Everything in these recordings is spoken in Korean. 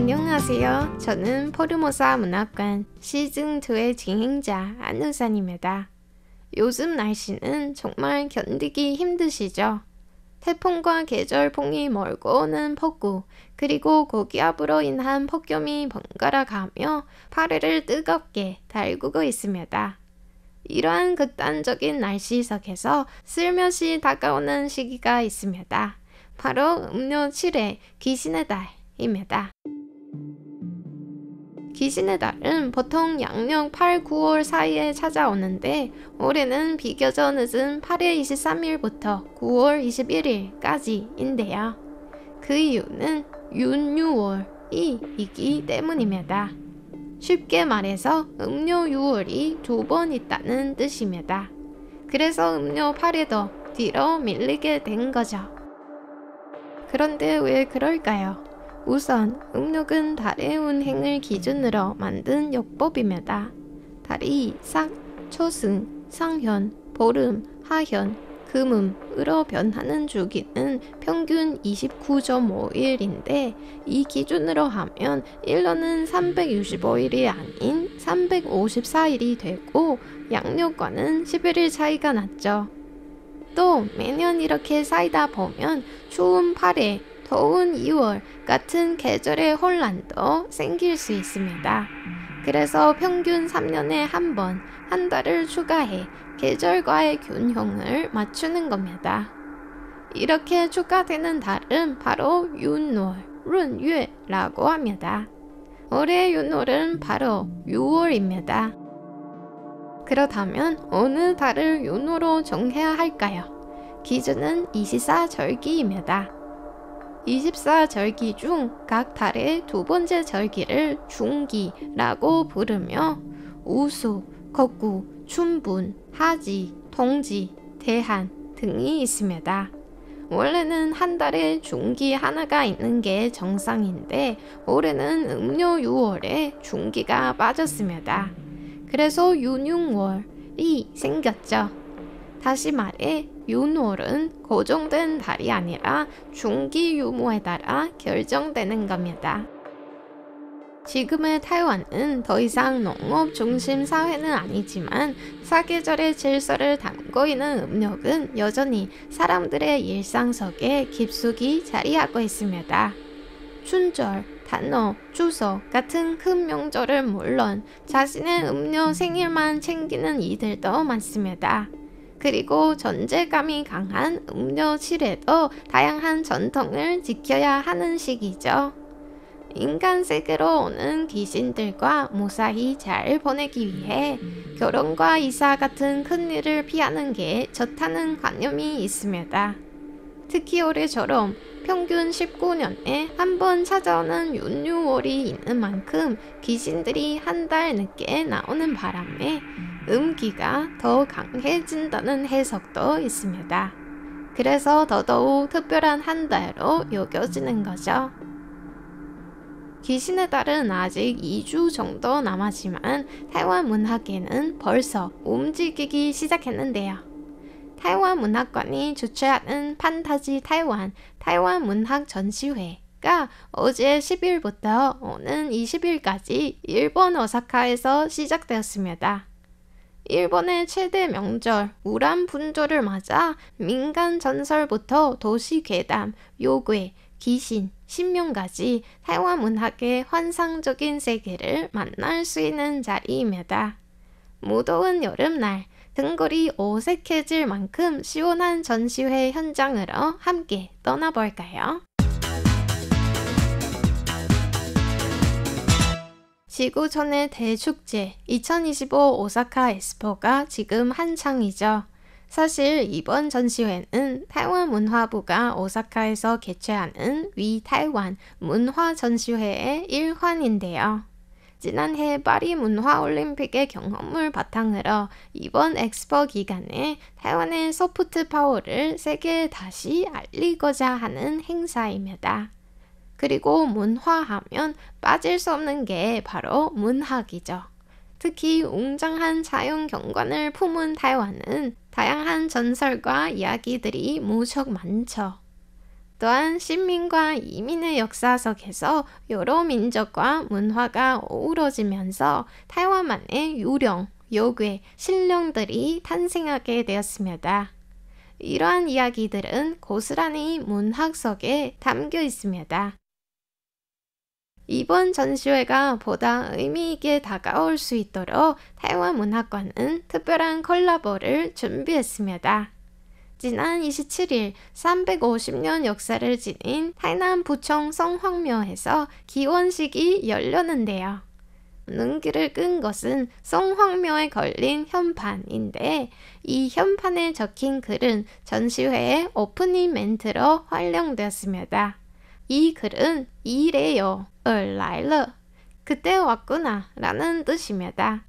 안녕하세요. 저는 포르모사 문학관 시즌2의 진행자 안우산입니다. 요즘 날씨는 정말 견디기 힘드시죠? 태풍과 계절풍이 몰고 오는 폭우, 그리고 고기압으로 인한 폭염이 번갈아 가며 파래를 뜨겁게 달구고 있습니다. 이러한 극단적인 날씨 속에서 슬며시 다가오는 시기가 있습니다. 바로 음료 7회 귀신의 달입니다. 귀신의 달은 보통 양력 8, 9월 사이에 찾아오는데 올해는 비교적 늦은 8월 23일부터 9월 21일까지인데요. 그 이유는 윤유월이 있기 때문입니다. 쉽게 말해서 음료 6월이 2번 있다는 뜻입니다. 그래서 음료 8회도 뒤로 밀리게 된 거죠. 그런데 왜 그럴까요? 우선 음력은 달의 운행을 기준으로 만든 역법입니다. 달이 삭, 초승, 상현, 보름, 하현, 금음으로 변하는 주기는 평균 29.5일인데 이 기준으로 하면 1년은 365일이 아닌 354일이 되고 양력과는 11일 차이가 났죠. 또 매년 이렇게 쌓이다 보면 추운 8회, 더운 2월 같은 계절의 혼란도 생길 수 있습니다. 그래서 평균 3년에 한 번, 한 달을 추가해 계절과의 균형을 맞추는 겁니다. 이렇게 추가되는 달은 바로 윤월, 룬유라고 합니다. 올해의 윤월은 바로 6월입니다. 그렇다면 어느 달을 윤호로 정해야 할까요? 기준은 24절기입니다. 24절기 중 각 달의 두 번째 절기를 중기라고 부르며 우수, 겁구, 춘분, 하지, 동지, 대한 등이 있습니다. 원래는 한 달에 중기 하나가 있는 게 정상인데 올해는 음력 6월에 중기가 빠졌습니다. 그래서 윤융월이 생겼죠. 다시 말해 윤월은 고정된 달이 아니라 중기 유무에 따라 결정되는 겁니다. 지금의 타이완은 더 이상 농업 중심 사회는 아니지만 사계절의 질서를 담고 있는 음력은 여전히 사람들의 일상 속에 깊숙이 자리하고 있습니다. 춘절, 단오, 추석 같은 큰 명절은 물론 자신의 음력 생일만 챙기는 이들도 많습니다. 그리고 존재감이 강한 음력 7회도 다양한 전통을 지켜야 하는 시기죠. 인간 세계로 오는 귀신들과 무사히 잘 보내기 위해 결혼과 이사 같은 큰일을 피하는 게 좋다는 관념이 있습니다. 특히 올해처럼 평균 19년에 한 번 찾아오는 윤유월이 있는 만큼 귀신들이 한 달 늦게 나오는 바람에 음기가 더 강해진다는 해석도 있습니다. 그래서 더더욱 특별한 한 달로 여겨지는 거죠. 귀신의 달은 아직 2주 정도 남았지만 타이완 문학계는 벌써 움직이기 시작했는데요. 타이완 문학관이 주최하는 판타지 타이완 문학 전시회가 어제 10일부터 오는 20일까지 일본 오사카에서 시작되었습니다. 일본의 최대 명절 우란 분조를 맞아 민간 전설부터 도시 괴담, 요괴, 귀신, 신명까지 타이완 문학의 환상적인 세계를 만날 수 있는 자리입니다. 무더운 여름날 등골이 어색해질 만큼 시원한 전시회 현장으로 함께 떠나볼까요? 지구촌의 대축제 2025 오사카 엑스포가 지금 한창이죠. 사실 이번 전시회는 타이완 문화부가 오사카에서 개최하는 위 타이완 문화 전시회의 일환인데요. 지난해 파리 문화올림픽의 경험을 바탕으로 이번 엑스포 기간에 타이완의 소프트 파워를 세계에 다시 알리고자 하는 행사입니다. 그리고 문화하면 빠질 수 없는 게 바로 문학이죠. 특히 웅장한 자연 경관을 품은 타이완은 다양한 전설과 이야기들이 무척 많죠. 또한 식민과 이민의 역사 속에서 여러 민족과 문화가 어우러지면서 타이완만의 유령, 요괴, 신령들이 탄생하게 되었습니다. 이러한 이야기들은 고스란히 문학 속에 담겨 있습니다. 이번 전시회가 보다 의미 있게 다가올 수 있도록 타이완 문학관은 특별한 콜라보를 준비했습니다. 지난 27일 350년 역사를 지닌 타이난 부청 성황묘에서 기원식이 열렸는데요. 눈길을 끈 것은 성황묘에 걸린 현판인데 이 현판에 적힌 글은 전시회의 오프닝 멘트로 활용되었습니다. 이 글은 이래요, 来了, 그때 왔구나 라는 뜻입니다.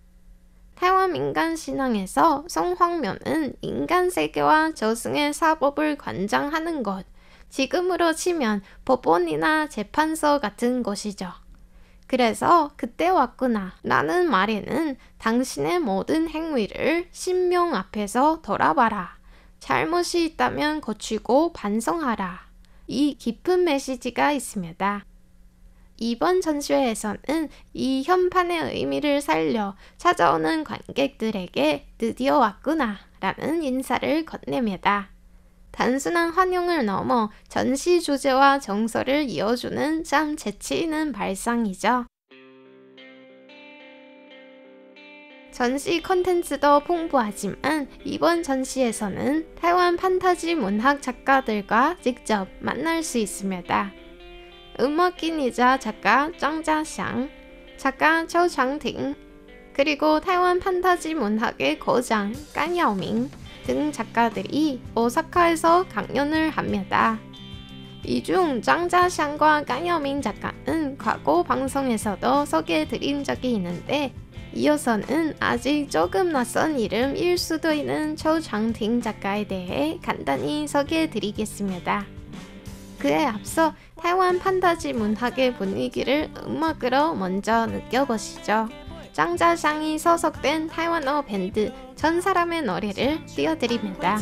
타이완 민간 신앙에서 성황묘는 인간 세계와 저승의 사법을 관장하는 곳, 지금으로 치면 법원이나 재판소 같은 곳이죠. 그래서 그때 왔구나 라는 말에는 당신의 모든 행위를 신명 앞에서 돌아봐라. 잘못이 있다면 고치고 반성하라. 이 깊은 메시지가 있습니다. 이번 전시회에서는 이 현판의 의미를 살려 찾아오는 관객들에게 드디어 왔구나 라는 인사를 건넵니다. 단순한 환영을 넘어 전시 주제와 정서를 이어주는 참 재치 있는 발상이죠. 전시 콘텐츠도 풍부하지만 이번 전시에서는 타이완 판타지 문학 작가들과 직접 만날 수 있습니다. 음악인이자 작가 짱자샹, 작가 초장팅, 그리고 타이완 판타지 문학의 거장 깐야오밍 등 작가들이 오사카에서 강연을 합니다. 이 중 짱자샹과 깐야오밍 작가는 과거 방송에서도 소개해드린 적이 있는데 이어서는 아직 조금 낯선 이름일 수도 있는 초장팅 작가에 대해 간단히 소개해드리겠습니다. 그에 앞서 타이완 판타지 문학의 분위기를 음악으로 먼저 느껴보시죠. 짱자샹이 소속된 타이완어 밴드 천사람의 노래를 띄워드립니다.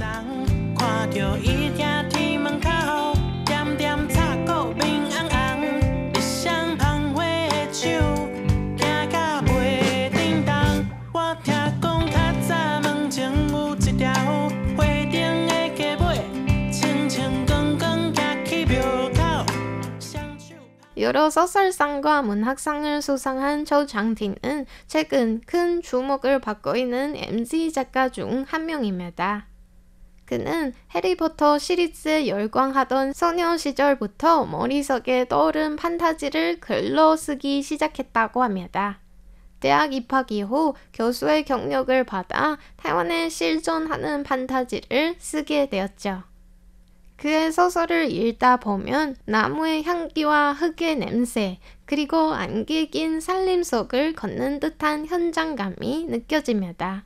여러 소설상과 문학상을 수상한 초장팅은 최근 큰 주목을 받고 있는 MZ 작가 중 한 명입니다. 그는 해리포터 시리즈에 열광하던 소녀 시절부터 머릿속에 떠오른 판타지를 글로 쓰기 시작했다고 합니다. 대학 입학 이후 교수의 경력을 받아 타이완에 실존하는 판타지를 쓰게 되었죠. 그의 소설을 읽다 보면 나무의 향기와 흙의 냄새, 그리고 안개 낀 산림 속을 걷는 듯한 현장감이 느껴집니다.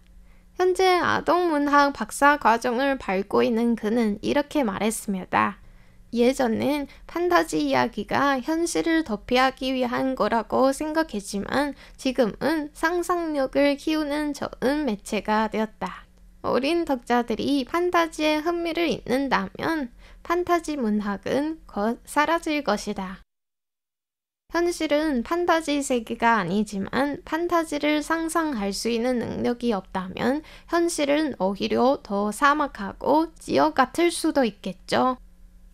현재 아동문학 박사 과정을 밟고 있는 그는 이렇게 말했습니다. 예전엔 판타지 이야기가 현실을 도피하기 위한 거라고 생각했지만 지금은 상상력을 키우는 좋은 매체가 되었다. 어린 독자들이 판타지에 흥미를 잊는다면 판타지 문학은 곧 사라질 것이다. 현실은 판타지 세계가 아니지만 판타지를 상상할 수 있는 능력이 없다면 현실은 오히려 더 사막하고 지옥 같을 수도 있겠죠.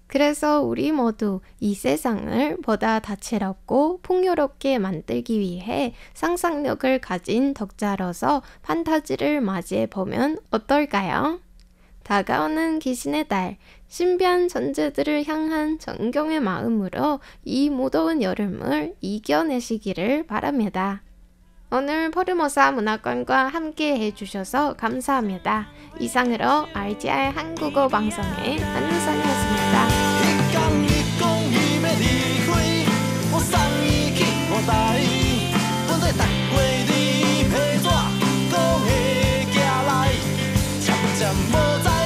그래서 우리 모두 이 세상을 보다 다채롭고 풍요롭게 만들기 위해 상상력을 가진 독자로서 판타지를 맞이해보면 어떨까요? 다가오는 귀신의 달, 신비한 존재들을 향한 존경의 마음으로 이 무더운 여름을 이겨내시기를 바랍니다. 오늘 포르모사 문학관과 함께 해주셔서 감사합니다. 이상으로 RTI 한국어 방송의 안유선이었습니다. 잠 못 자.